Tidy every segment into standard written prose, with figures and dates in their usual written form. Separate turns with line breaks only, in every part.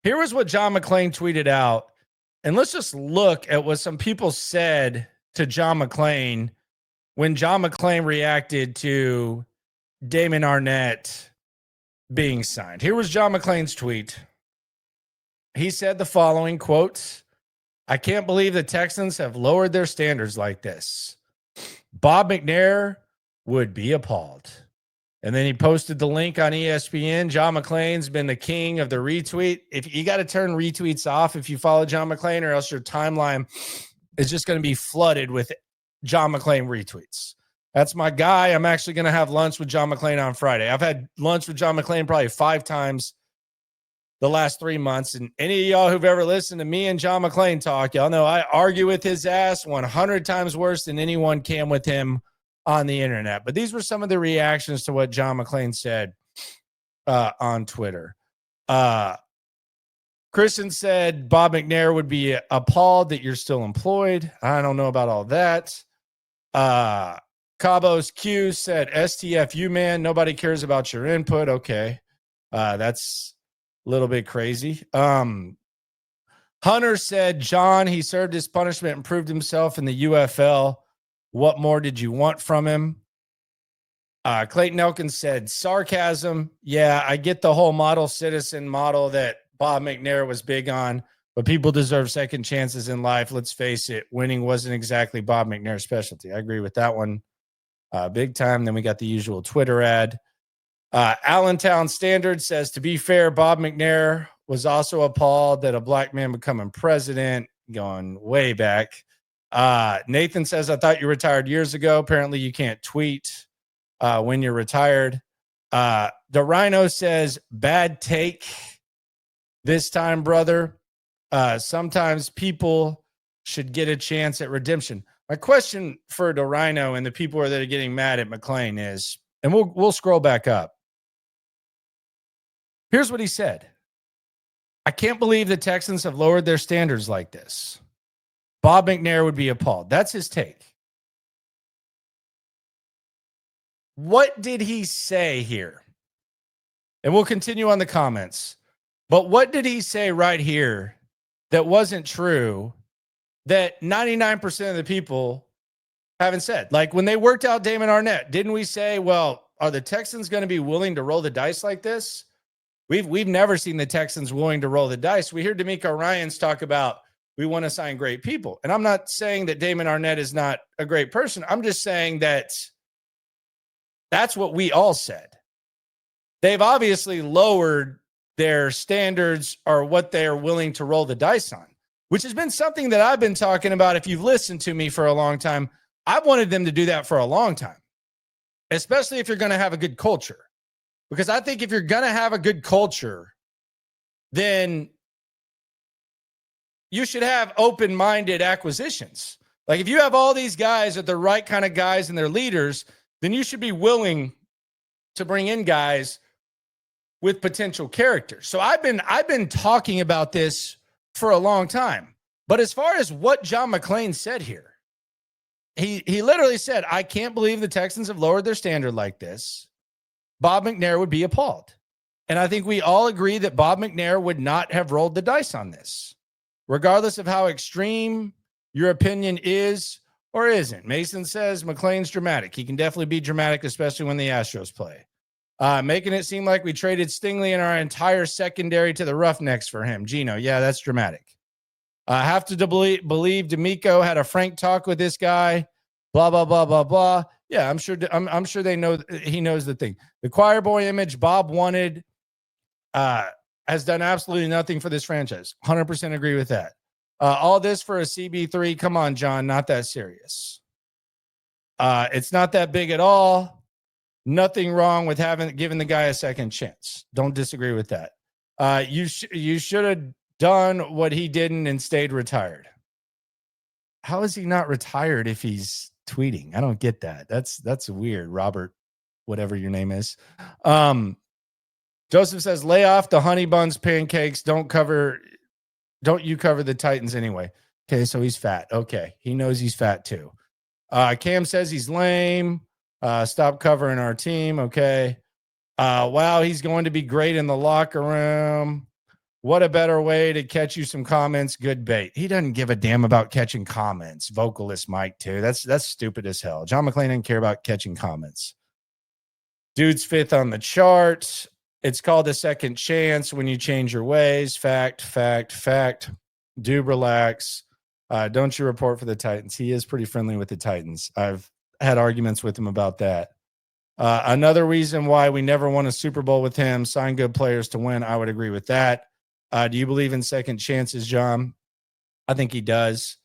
Here was what John McClain tweeted out. And let's just look at what some people said to John McClain when John McClain reacted to Damon Arnette being signed. Here was John McClain's tweet. He said the following, quote, "I can't believe the Texans have lowered their standards like this. Bob McNair would be appalled." And then he posted the link on ESPN. John McClain's been the king of the retweet. If you got to turn retweets off if you follow John McClain, or else your timeline is just going to be flooded with John McClain retweets. That's my guy. I'm actually going to have lunch with John McClain on Friday. I've had lunch with John McClain probably 5 times the last 3 months. And any of y'all who've ever listened to me and John McClain talk, y'all know I argue with his ass 100 times worse than anyone can with him on the internet. But these were some of the reactions to what John McClain said on Twitter. Christian said Bob McNair would be appalled that you're still employed. I don't know about all that. Cabo's Q said STFU, man, nobody cares about your input. Okay. That's a little bit crazy. Hunter said, John, he served his punishment and proved himself in the UFL. What more did you want from him? Clayton Elkins said, sarcasm. Yeah, I get the whole model citizen model that Bob McNair was big on, but people deserve second chances in life. Let's face it, winning wasn't exactly Bob McNair's specialty. I agree with that one big time. Then we got the usual Twitter ad. Allentown Standard says, to be fair, Bob McNair was also appalled that a black man becoming president, going way back. Nathan says, I thought you retired years ago. Apparently you can't tweet when you're retired. The Rhino says, bad take this time, brother. Sometimes people should get a chance at redemption. My question for the Rhino and the people that are getting mad at McClain is, and we'll scroll back up. Here's what he said. I can't believe the Texans have lowered their standards like this. Bob McNair would be appalled. That's his take. What did he say here? And we'll continue on the comments. But what did he say right here that wasn't true that 99% of the people haven't said? Like when they worked out Damon Arnette, didn't we say, well, are the Texans going to be willing to roll the dice like this? We've never seen the Texans willing to roll the dice. We hear D'Amico Ryans talk about we want to sign great people. And I'm not saying that Damon Arnette is not a great person. I'm just saying that that's what we all said. They've obviously lowered their standards or what they're willing to roll the dice on, which has been something that I've been talking about. If you've listened to me for a long time, I've wanted them to do that for a long time, especially if you're going to have a good culture. Because I think if you're going to have a good culture, then you should have open-minded acquisitions. Like if you have all these guys that the right kind of guys and they're leaders, then you should be willing to bring in guys with potential character. So I've been talking about this for a long time. But as far as what John McClain said here, he literally said, I can't believe the Texans have lowered their standard like this. Bob McNair would be appalled. And I think we all agree that Bob McNair would not have rolled the dice on this, regardless of how extreme your opinion is or isn't. Mason says McClain's dramatic. He can definitely be dramatic, especially when the Astros play. Making it seem like we traded Stingley and our entire secondary to the Roughnecks for him. Gino, yeah, that's dramatic. I have to believe D'Amico had a frank talk with this guy. Blah, blah, blah, blah, blah. Yeah, I'm sure they know he knows the thing. The choir boy image Bob wanted has done absolutely nothing for this franchise. 100% agree with that. All this for a CB3. Come on, John, not that serious. It's not that big at all. Nothing wrong with given the guy a second chance. Don't disagree with that. You should have done what he didn't and stayed retired. How is he not retired if he's tweeting? I don't get that. That's weird. Robert, whatever your name is. Joseph says, lay off the honey buns, pancakes. Don't you cover the Titans anyway. Okay, so he's fat. Okay, he knows he's fat too. Cam says he's lame. Stop covering our team. Okay. Wow, he's going to be great in the locker room. What a better way to catch you some comments. Good bait. He doesn't give a damn about catching comments. Vocalist Mike, too. That's stupid as hell. John McClain didn't care about catching comments. Dude's fifth on the chart. It's called a second chance when you change your ways. Fact. Do relax. Don't you report for the Titans? He is pretty friendly with the Titans. I've had arguments with him about that. Another reason why we never won a Super Bowl with him, sign good players to win. I would agree with that. Do you believe in second chances, John? I think he does.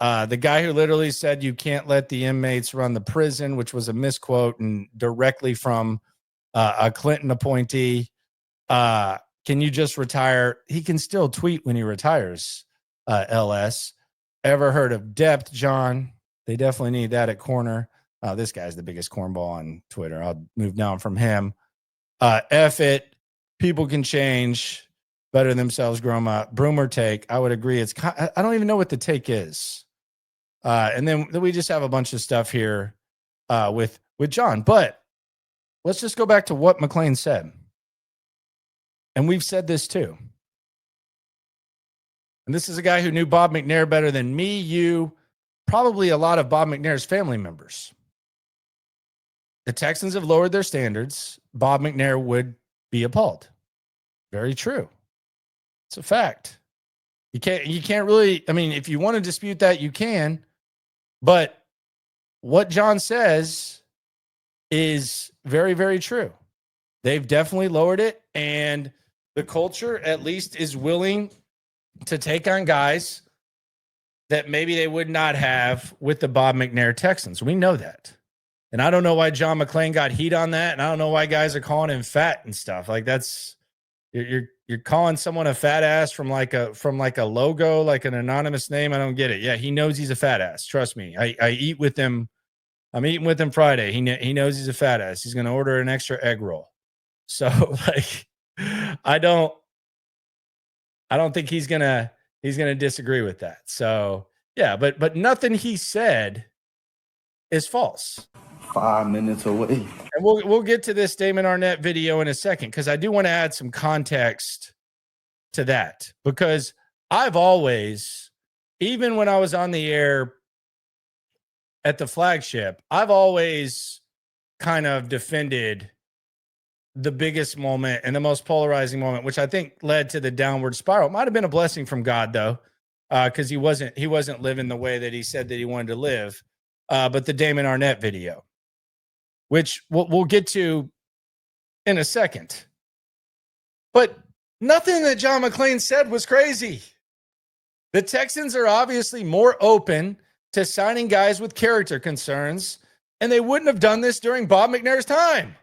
The guy who literally said you can't let the inmates run the prison, which was a misquote and directly from a Clinton appointee. Can you just retire? He can still tweet when he retires, LS. Ever heard of depth, John? They definitely need that at corner. This guy's the biggest cornball on Twitter. I'll move down from him. F it. People can change. Better themselves, grow up. Broomer take. I would agree. I don't even know what the take is. And then we just have a bunch of stuff here with John. But let's just go back to what McClain said. And we've said this too. And this is a guy who knew Bob McNair better than me, you, probably a lot of Bob McNair's family members. The Texans have lowered their standards. Bob McNair would be appalled. Very true. It's a fact. You can't really, I mean, if you want to dispute that, you can. But what John says is very, very true. They've definitely lowered it. And the culture, at least, is willing to take on guys that maybe they would not have with the Bob McNair Texans. We know that. And I don't know why John McClain got heat on that. And I don't know why guys are calling him fat and stuff. Like that's, you're calling someone a fat ass from like a logo, like an anonymous name. I don't get it. Yeah, he knows he's a fat ass. Trust me. I eat with him. I'm eating with him Friday. He knows he's a fat ass. He's going to order an extra egg roll. So like, I don't think he's gonna disagree with that. So yeah, but nothing he said is false.
5 minutes away.
And we'll get to this Damon Arnette video in a second, because I do want to add some context to that, because I've always, even when I was on the air at the flagship, I've always kind of defended the biggest moment and the most polarizing moment, which I think led to the downward spiral. Might have been a blessing from God, though, because he wasn't living the way that he said that he wanted to live. But the Damon Arnette video, which we'll get to in a second. But nothing that John McClain said was crazy. The Texans are obviously more open to signing guys with character concerns, and they wouldn't have done this during Bob McNair's time.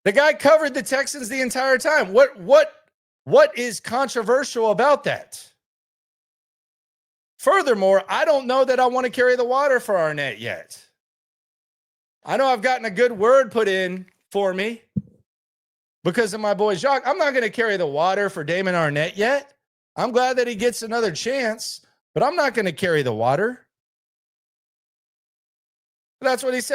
The guy covered the Texans the entire time. What is controversial about that? Furthermore, I don't know that I want to carry the water for Arnette yet. I know I've gotten a good word put in for me because of my boy Jacques. I'm not going to carry the water for Damon Arnette yet. I'm glad that he gets another chance, but I'm not going to carry the water. That's what he said.